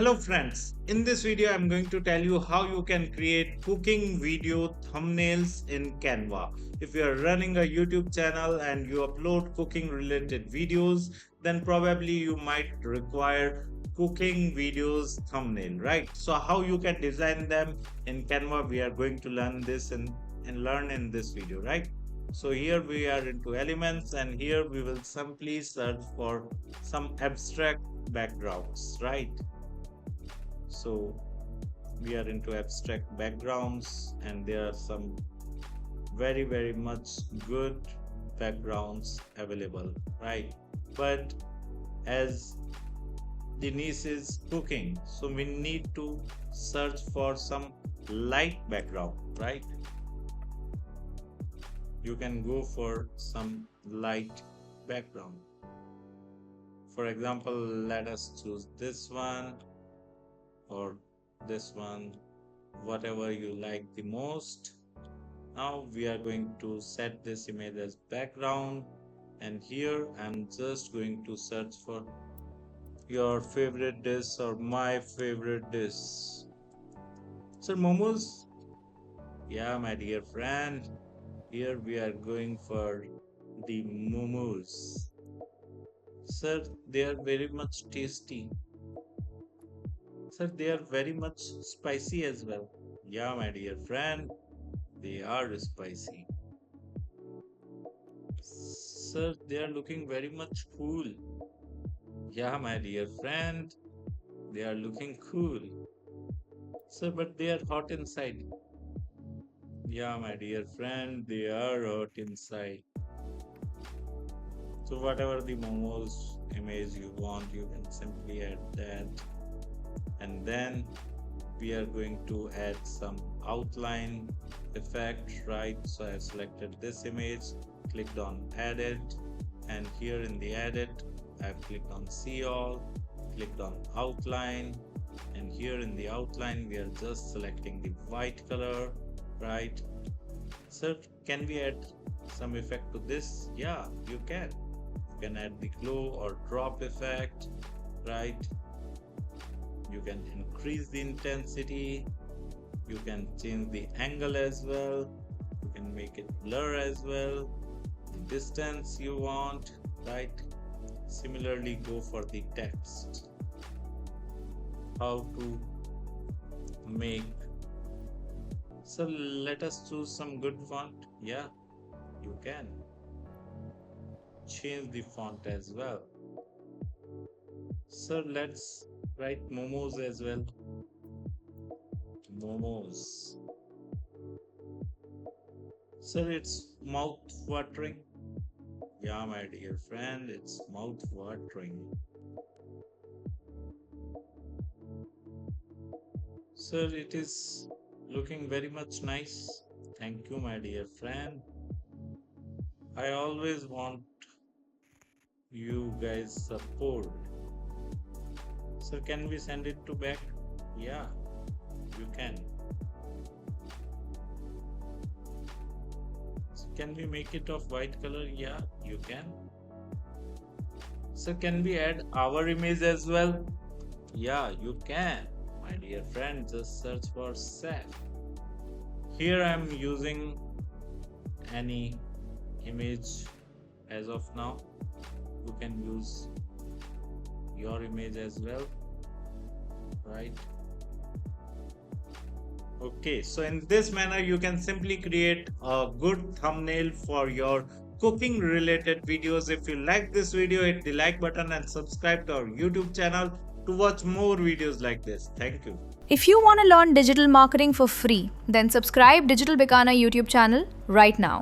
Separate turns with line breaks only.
Hello friends, in this video I'm going to tell you how you can create cooking video thumbnails in Canva. If you are running a YouTube channel and you upload cooking related videos, then probably you might require cooking videos thumbnail, right? So how you can design them in Canva, we are going to learn this and learn in this video, right? So here we are into elements, and here we will simply search for some abstract backgrounds, right? So we are into abstract backgrounds, and there are some very much good backgrounds available, right? But as Denise is cooking, so we need to search for some light background, right? You can go for some light background. For example, let us choose this one or this one, whatever you like the most. Now we are going to set this image as background, and here I'm just going to search for your favorite dish or my favorite dish. So momos, yeah my dear friend, here we are going for the momos. Sir, they are very much tasty. Sir, they are very much spicy as well. Yeah, my dear friend, they are spicy. Sir, they are looking very much cool. Yeah, my dear friend, they are looking cool. Sir, but they are hot inside. Yeah, my dear friend, they are hot inside. So whatever the momos image you want, you can simply add that. And then we are going to add some outline effect, right? So I have selected this image, clicked on edit, and here in the edit I have clicked on see all, clicked on outline, and here in the outline we are just selecting the white color, right? So can we add some effect to this? Yeah, you can. You can add the glow or drop effect, right? You can increase the intensity, you can change the angle as well, you can make it blur as well, the distance you want, right? Similarly, go for the text. How to make, so let us choose some good font. Yeah, you can change the font as well. So let's write momos as well. Momos. Sir, it's mouth watering. Yeah, my dear friend, it's mouth watering. Sir, it is looking very much nice. Thank you, my dear friend. I always want you guys support. So can we send it to back? Yeah, you can. So can we make it of white color? Yeah, you can. So can we add our image as well? Yeah, you can. My dear friend, just search for set. Here I am using any image as of now. You can use your image as well, right? Okay, so in this manner you can simply create a good thumbnail for your cooking related videos. If you like this video, hit the like button and subscribe to our YouTube channel to watch more videos like this. Thank you.
If you want to learn digital marketing for free, then subscribe Digital Bikana YouTube channel right now.